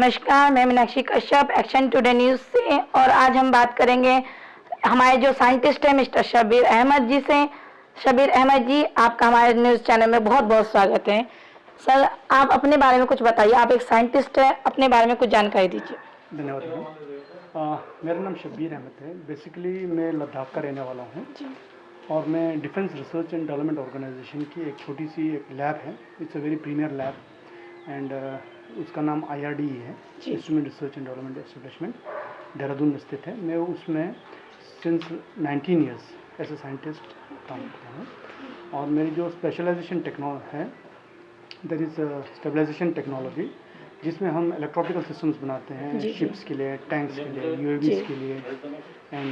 नमस्कार, मैं Meenakshi Kashyap action today news से। और आज हम बात करेंगे हमारे जो साइंटिस्ट हैं मिस्टर शब्बीर अहमद जी से। शब्बीर अहमद जी, आपका हमारे न्यूज़ चैनल में बहुत बहुत स्वागत है। सर, आप अपने बारे में कुछ बताइए। आप एक साइंटिस्ट हैं, अपने बारे में कुछ जानकारी दीजिए। धन्यवाद मैडम। मेरा नाम शब्बीर अहमद है। बेसिकली मैं लद्दाख का रहने वाला हूँ और मैं defence research and development organisation की एक छोटी सी एक लैब है। It's a very premier lab and उसका नाम IRDE है, instrument research and development establishment, Dehradun में स्थित है। मैं उसमें since 19 years as a scientist काम करता हूँ और मेरी जो स्पेशलाइजेशन टेक्नोलॉजी है दैट इज़ स्टेबलाइजेशन टेक्नोलॉजी, जिसमें हम इलेक्ट्रॉनिकल सिस्टम्स बनाते हैं शिप्स के लिए, टैंक्स के लिए, UAVs के लिए। एंड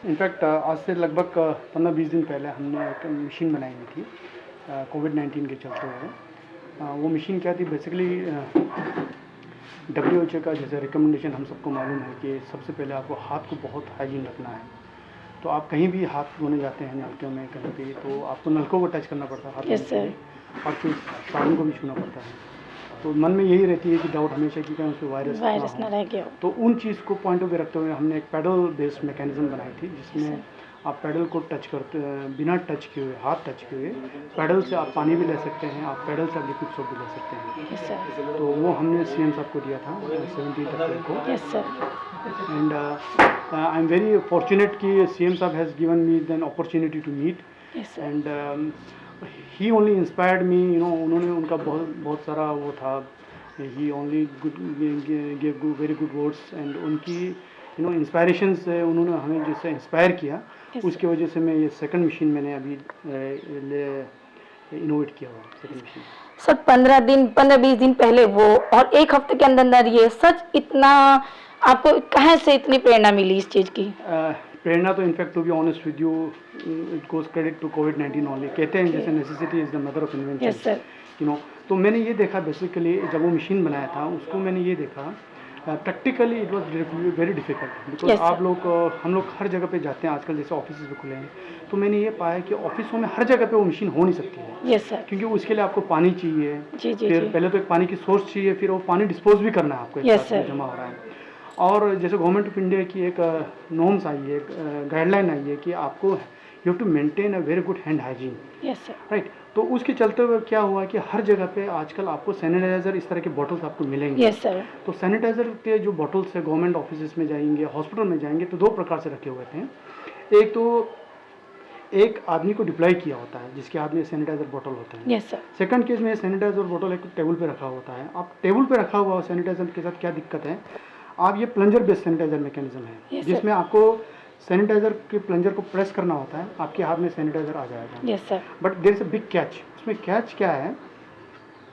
इनफैक्ट आज से लगभग 15-20 दिन पहले हमने एक मशीन बनाई हुई थी कोविड-19 के चलते हुए। वो मशीन क्या थी, बेसिकली WHO का जैसे रिकमेंडेशन हम सबको मालूम है कि सबसे पहले आपको हाथ को बहुत हाइजीन रखना है। तो आप कहीं भी हाथ धोने जाते हैं नलकों में कहीं भी, तो आपको नलकों को टच करना पड़ता है हाथ में और फिर साबुन को भी छूना पड़ता है। तो मन में यही रहती है कि डाउट हमेशा कि कहीं उसमें वायरस ना रह गया हो। तो उन चीज़ को पॉइंट ऑफ व्यू रखते हुए हमने एक पैडल बेस्ड मैकेनिज्म बनाई थी, जिसमें आप पैडल को टच करते बिना टच किए हुए, हाथ टच किए हुए, पैडल से आप पानी भी ले सकते हैं, आप पैडल से आप लिक्विड सोप भी ले सकते हैं। तो वो हमने CM साहब को दिया था 17 अप्रैल को। And I am very fortunate कि CM साहब has given me then opportunity to meet and he only inspired me, उन्होंने उनका बहुत सारा वो था, he only give very good words and उनकी इंस्पायरेशन से उन्होंने हमें जिससे इंस्पायर किया, उसकी वजह से मैं ये सेकंड मशीन मैंने अभी इनोवेट किया हुआ सेकंड मशीन। सर, 15-20 दिन पहले वो और एक हफ्ते के अंदर ये सच इतना आपको कहाँ से इतनी प्रेरणा मिली इस चीज़ की? प्रेरणा तो in fact to be honest with you, it goes credit to कोविड-19 ओनली। कहते हैं जैसे necessity is the mother of invention, तो मैंने ये देखा बेसिकली जब वो मशीन बनाया था उसको मैंने ये देखा practically it was very difficult because आप लोग हम लोग हर जगह पे जाते हैं आजकल, जैसे ऑफिस भी खुले हैं, तो मैंने ये पाया कि ऑफिसों में हर जगह पे वो मशीन हो नहीं सकती है। क्योंकि उसके लिए आपको पानी चाहिए, फिर पहले तो एक पानी की सोर्स चाहिए, फिर वो पानी डिस्पोज भी करना है आपको, एक साथ में जमा हो रहा है। और जैसे गवर्नमेंट ऑफ इंडिया की एक नॉर्म्स आई है, एक गाइडलाइन आई है कि आपको you have to maintain a very good hand hygiene, right. तो उसके चलते हुए क्या हुआ कि हर जगह पे आजकल आपको सैनिटाइजर इस तरह के बॉटल्स आपको मिलेंगे। तो सैनिटाइजर के जो बॉटल्स है गवर्नमेंट ऑफिस में जाएंगे, हॉस्पिटल में जाएंगे, तो दो प्रकार से रखे हुए थे। एक तो एक आदमी को डिप्लॉय किया होता है जिसके हाथ में सैनिटाइजर बॉटल होता है। सेकंड केस में सैनिटाइजर बॉटल एक टेबल पे रखा होता है। आप टेबल पे रखा हुआ सैनिटाइजर के साथ क्या दिक्कत है, आप ये प्लंजर बेस्ड सैनिटाइजर मैकेनिज्म है, जिसमें आपको सैनिटाइजर के प्लंजर को प्रेस करना होता है, आपके हाथ में सैनिटाइजर आ जाएगा। But there is a big catch. उसमें कैच क्या है,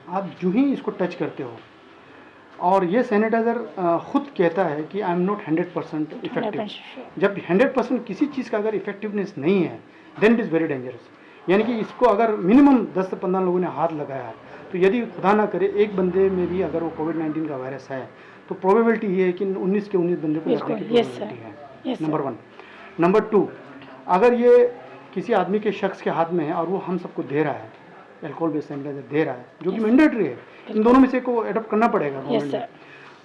आप जो ही इसको टच करते हो और ये सैनिटाइजर खुद कहता है कि आई एम नॉट 100% इफेक्टिव। जब 100% किसी चीज़ का अगर इफेक्टिवनेस नहीं है then it is very dangerous. यानी कि इसको अगर मिनिमम 10 से 15 लोगों ने हाथ लगाया, तो यदि खुदा ना करे एक बंदे में भी अगर वो कोविड-19 का वायरस है, तो प्रोबेबिलिटी ये है कि 19 के 19 बंदे को लगने की प्रोबेबिलिटी है। नंबर 1। नंबर 2, अगर ये किसी आदमी के शख्स के हाथ में है और वो हम सबको दे रहा है, अल्कोहल बेस्ड सैनिटाइजर दे रहा है, जो कि मैंडेटरी है, इन दोनों में से को एडॉप्ट करना पड़ेगा गवर्नमेंट में।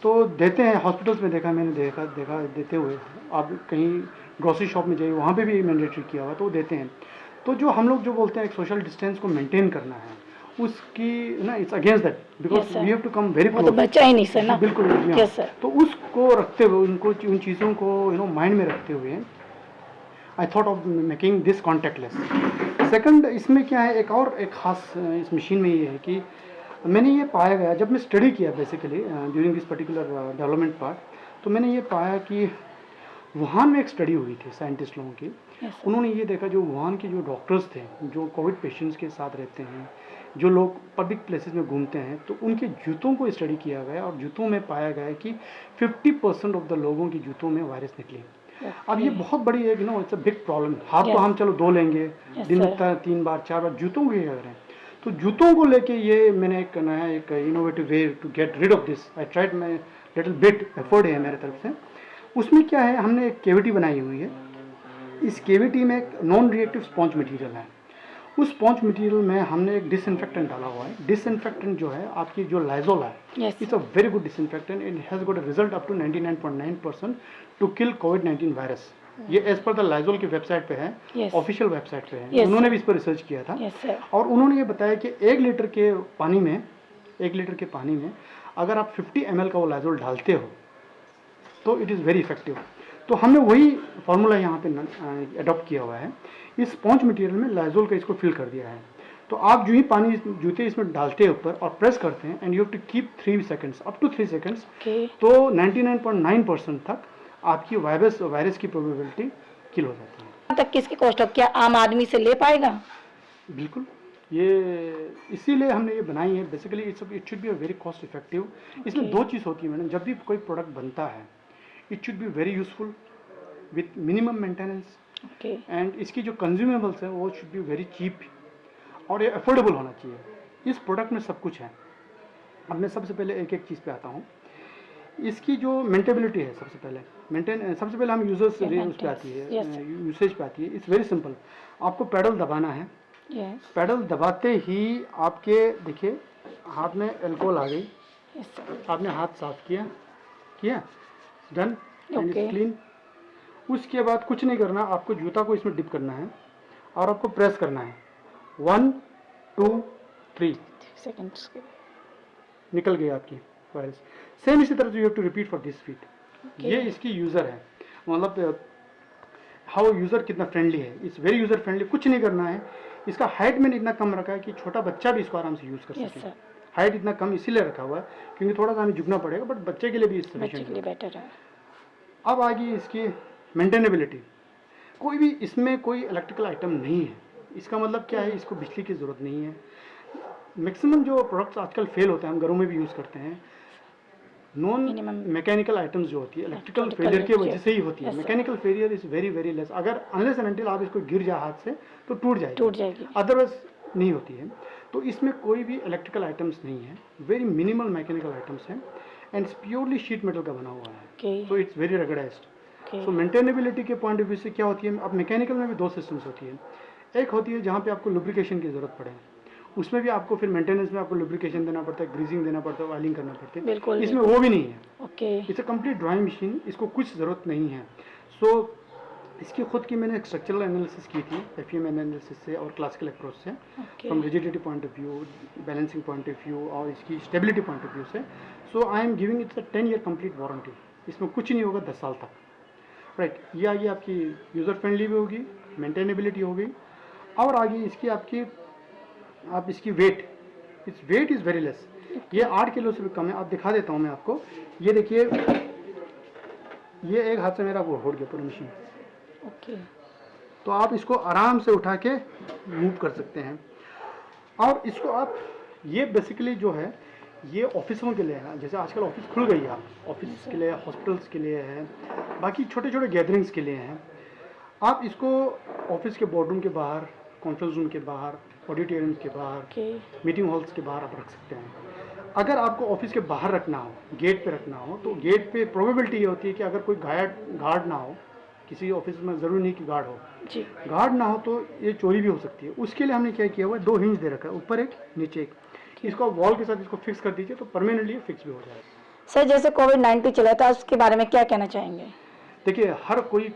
तो देते हैं, हॉस्पिटल्स में देखा मैंने, देखा देते हुए। आप कहीं ग्रोसरी शॉप में जाइए, वहाँ पे भी मैंडेटरी किया हुआ, तो वो देते हैं। तो जो हम लोग जो बोलते हैं एक सोशल डिस्टेंस को मेंटेन करना है, उसकी ना it's against that, because we have to come very close. तो बचा ही नहीं सर ना, बिल्कुल। तो उसको रखते हुए, उनको उन चीज़ों को माइंड में रखते हुए I thought of making this contactless. Second, इसमें क्या है, एक और एक ख़ास इस मशीन में ये है कि मैंने ये पाया गया जब मैं स्टडी किया basically during this particular development part, तो मैंने ये पाया कि वुहान में एक स्टडी हुई थी साइंटिस्ट लोगों की। उन्होंने ये देखा जो वुहान के जो डॉक्टर्स थे, जो कोविड पेशेंट्स के साथ रहते हैं, जो लोग पब्लिक प्लेसेस में घूमते हैं, तो उनके जूतों को स्टडी किया गया और जूतों में पाया गया कि 50% ऑफ द लोगों के जूतों में वायरस निकले। अब ये बहुत बड़ी है, इट्स अ बिग प्रॉब्लम। हाथ तो हम चलो धो लेंगे दिन में 3 बार 4 बार, जूतों को क्या करें। तो जूतों को लेके ये मैंने एक नया एक innovative way to get rid of this, I tried my little bit effort है मेरे तरफ से। उसमें क्या है, हमने एक केविटी बनाई हुई है। इस केविटी में एक नॉन रिएक्टिव स्पॉन्ज मटेरियल है, उस स्पॉन्ज मटेरियल में हमने एक डिसइंफेक्टेंट डाला हुआ है। डिसइंफेक्टेंट जो है आपकी जो लाइजोल है, Yes. It's a very good disinfectant, it has got a result up to 99.9% to kill कोविड-19 वायरस। ये एज पर द लाइजोल की वेबसाइट पे है, Yes. ऑफिशियल वेबसाइट पे है। Yes, उन्होंने sir. भी इस पर रिसर्च किया था Yes, sir. और उन्होंने ये बताया कि 1 लीटर के पानी में अगर आप 50 ml का वो लाइजोल डालते हो तो इट इज़ वेरी इफेक्टिव। तो हमने वही फार्मूला यहाँ पे अडॉप्ट किया हुआ है। इस स्पॉन्ज मटेरियल में लाइजोल का इसको फिल कर दिया है। तो आप जो ही पानी जूते इसमें डालते हैं ऊपर और प्रेस करते हैं and you have to keep 3 seconds, up to 3 seconds, Okay. तो 99.9% तक आपकी वायरस की प्रोबेबिलिटी किल हो जाती है। यहाँ तक किसकी कॉस्ट हो, क्या आम आदमी से ले पाएगा? बिल्कुल, ये इसीलिए हमने ये बनाई है। Basically it should be a very cost effective. इसमें Okay. 2 चीज़ होती है मैडम, जब भी कोई प्रोडक्ट बनता है it should be very useful with minimum maintenance Okay. And इसकी जो कंज्यूमेबल्स हैं वो शुड बी वेरी चीप और ये अफोर्डेबल होना चाहिए। इस प्रोडक्ट में सब कुछ है। अब मैं सबसे पहले एक एक चीज़ पे आता हूँ। इसकी जो मेंटेबिलिटी है, सबसे पहले हम यूजर्स Yeah, उस पे आती है, yes, sir. यूसेज पे आती है। इट्स वेरी सिंपल, आपको पैडल दबाना है। Yes. पैडल दबाते ही आपके देखिए हाथ में अल्कोहल आ गई, Yes, sir. आपने हाथ साफ किया डन एंड Okay. क्लीन। उसके बाद कुछ नहीं करना, आपको जूता को इसमें डिप करना है और आपको प्रेस करना है। 1 2 3 Seconds के लिए. निकल गई आपकी वायरस। सेम इसी तरह से you have to repeat for this feet. Okay. ये इसकी यूज़र है, मतलब हाउ यूज़र कितना फ्रेंडली है। It's very user friendly. कुछ नहीं करना है, इसका हाइट मैंने इतना कम रखा है कि छोटा बच्चा भी इसको आराम से यूज़ कर Yes, सके। sir. हाइट इतना कम इसीलिए रखा हुआ है क्योंकि थोड़ा सा हमें झुकना पड़ेगा, बट बच्चे के लिए भी बच्चे के सफिशिएंट लिए है। बेटर है. अब आ गई इसकी मेंटेनेबिलिटी। कोई भी इसमें कोई इलेक्ट्रिकल आइटम नहीं है। इसका मतलब क्या है, इसको बिजली की ज़रूरत नहीं है। मैक्सिमम जो प्रोडक्ट्स आजकल फेल होते हैं, हम घरों में भी यूज़ करते हैं, नॉन Minimum. मैकेनिकल आइटम्स जो होती है इलेक्ट्रिकल Electrical फेलियर की वजह yes. से ही होती है। Yes, sir. Mechanical failure is very very less. अगर अनलेस एंड अनटिल आप इसको गिर जाए हाथ से तो टूट जाएगी, अदरवाइज नहीं होती है। तो इसमें कोई भी इलेक्ट्रिकल आइटम्स नहीं है, वेरी मिनिमल मैकेनिकल आइटम्स हैं एंड प्योरली शीट मेटल का बना हुआ है। Okay. So it's very ruggedized. Okay. So maintainability के पॉइंट ऑफ व्यू से क्या होती है, अब मैकेनिकल में भी 2 सिस्टम्स होती है। एक होती है जहाँ पे आपको लुब्रिकेशन की ज़रूरत पड़े, उसमें भी आपको फिर मेंटेनेंस में आपको लुब्रिकेशन देना पड़ता है, ग्रीजिंग देना पड़ता है, ऑयलिंग करना पड़ता है। बिल्कुल, इसमें वो भी नहीं है। Okay. It's a complete drawing machine, इसको कुछ ज़रूरत नहीं है। सो इसकी खुद की मैंने स्ट्रक्चरल एनालिसिस की थी एफईएम एनालिसिस से और क्लासिकल अप्रोच से, Okay. From rigidity point of view, balancing point of view और इसकी स्टेबिलिटी पॉइंट ऑफ व्यू से। So I am giving its a 10 year complete warranty. इसमें कुछ नहीं होगा 10 साल तक, राइट। ये आगे आपकी यूज़र फ्रेंडली भी होगी, मेंटेनेबिलिटी होगी और आगे इसकी आप इसकी weight, it's weight is very less. ये 8 किलो से भी कम है। आप दिखा देता हूँ मैं आपको। ये देखिए, ये एक हाथ से मेरा वो हो गया पूरी मशीन। Okay. तो आप इसको आराम से उठा के मूव कर सकते हैं। और इसको आप, ये बेसिकली जो है ये ऑफिसों के लिए है। जैसे आजकल ऑफिस खुल गई है, ऑफिस के लिए, हॉस्पिटल्स के लिए है, बाकी छोटे छोटे गैदरिंग्स के लिए हैं। आप इसको ऑफिस के बोर्डरूम के बाहर, कॉन्फ्रेंस रूम के बाहर, ऑडिटोरियम के बाहर, Okay. मीटिंग हॉल्स के बाहर आप रख सकते हैं। अगर आपको ऑफिस के बाहर रखना हो, गेट पे रखना हो, तो गेट पे प्रोबेबिलिटी ये होती है कि अगर कोई गार्ड ना हो, किसी ऑफिस में ज़रूरी नहीं कि गार्ड हो, जी. गार्ड ना हो तो ये चोरी भी हो सकती है। उसके लिए हमने क्या किया हुआ है, 2 हिंज दे रखा है, ऊपर एक नीचे एक। इसको वॉल के साथ इसको फिक्स कर दीजिए तो परमानेंटली फिक्स भी हो जाएगा। सर, जैसे कोविड-19 चला था उसके बारे में क्या कहना चाहेंगे? देखिए, हर कोई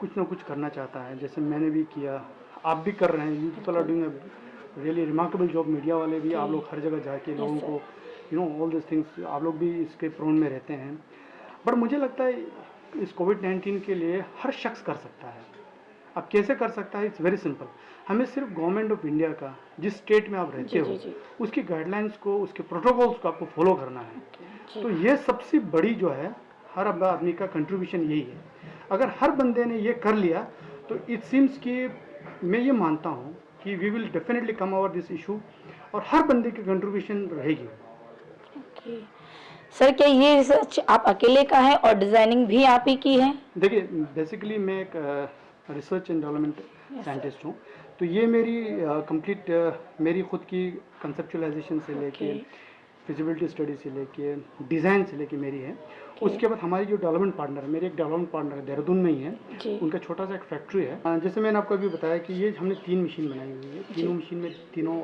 कुछ ना कुछ करना चाहता है, जैसे मैंने भी किया, आप भी कर रहे हैं। You people are doing a really remarkable job. Media वाले भी, आप लोग हर जगह जाके लोगों sir. को ऑल दिस थिंग्स, आप लोग भी इसके प्रोन में रहते हैं। बट मुझे लगता है इस कोविड-19 के लिए हर शख्स कर सकता है। अब कैसे कर सकता है, इट्स वेरी सिंपल। हमें सिर्फ गवर्नमेंट ऑफ इंडिया का, जिस स्टेट में आप रहते जी, हो, जी, जी. उसकी गाइडलाइंस को, उसके प्रोटोकॉल्स को आपको फॉलो करना है। जी. तो ये सबसे बड़ी जो है, हर आदमी का कंट्रीब्यूशन यही है। अगर हर बंदे ने ये कर लिया तो इट सीम्स कि मैं ये मानता हूँ कि we will definitely come over this issue और हर बंदे की कंट्रीब्यूशन रहेगी। Okay. सर, क्या ये रिसर्च आप अकेले का है और डिजाइनिंग भी आप ही की है? देखिए, बेसिकली मैं एक रिसर्च एंड डेवलपमेंट साइंटिस्ट हूँ। तो ये मेरी कंप्लीट मेरी खुद की कंसेप्चुअलाइजेशन से लेके Okay. फिजिबिलिटी स्टडी से लेके डिज़ाइन से लेके मेरी है। उसके बाद हमारी जो डेवलपमेंट पार्टनर है, मेरे एक डेवलपमेंट पार्टनर है देहरादून में ही है, उनका छोटा सा एक फैक्ट्री है। जैसे मैंने आपको अभी बताया कि ये हमने 3 मशीन बनाई हुई है। तीनों मशीन में तीनों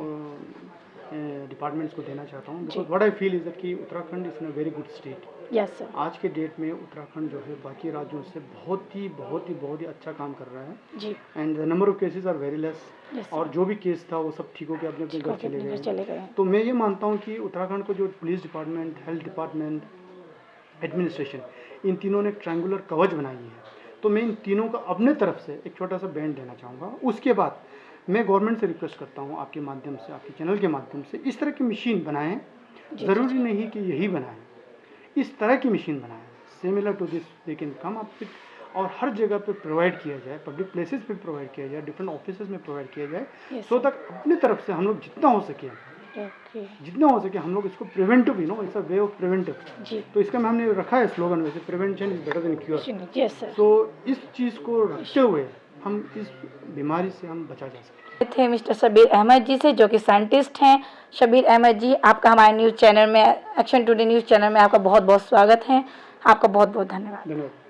डिपार्टमेंट्स को देना चाहता हूँ, because what I feel is that कि Uttarakhand is in a very good state. Yes sir. आज के डेट में उत्तराखंड जो है बाकी राज्यों से बहुत ही अच्छा काम कर रहा है जी। And the number of cases are very less. Yes, और जो भी केस था वो सब ठीक हो के अपने अपने घर चले चले गए। गए। तो मैं ये मानता हूँ कि उत्तराखंड को जो police department, health department, administration, इन तीनों ने ट्रायंगुलर कवच बनाई है। तो मैं इन तीनों का अपने तरफ से एक छोटा सा बैंड देना चाहूँगा। उसके बाद मैं गवर्नमेंट से रिक्वेस्ट करता हूँ आपके माध्यम से, आपके चैनल के माध्यम से, इस तरह की मशीन बनाएं। ज़रूरी नहीं कि यही बनाएं, इस तरह की मशीन बनाएं similar to this they can come up with, और हर जगह पे प्रोवाइड किया जाए, पब्लिक प्लेसेस पे प्रोवाइड किया जाए, डिफरेंट ऑफिसेज में प्रोवाइड किया जाए, सो तक अपनी तरफ से हम लोग जितना हो सके हम लोग इसको preventive, it's a way of preventive. तो इसका में हमने रखा है स्लोगन, वैसे prevention is better than cure. तो इस चीज़ को रखते हुए हम इस बीमारी से हम बचा जा सकते थे मिस्टर शबीर अहमद जी से, जो कि साइंटिस्ट हैं। शबीर अहमद जी, आपका हमारे न्यूज़ चैनल में, एक्शन टुडे न्यूज़ चैनल में आपका बहुत बहुत स्वागत है। आपका बहुत बहुत धन्यवाद। धन्यवाद।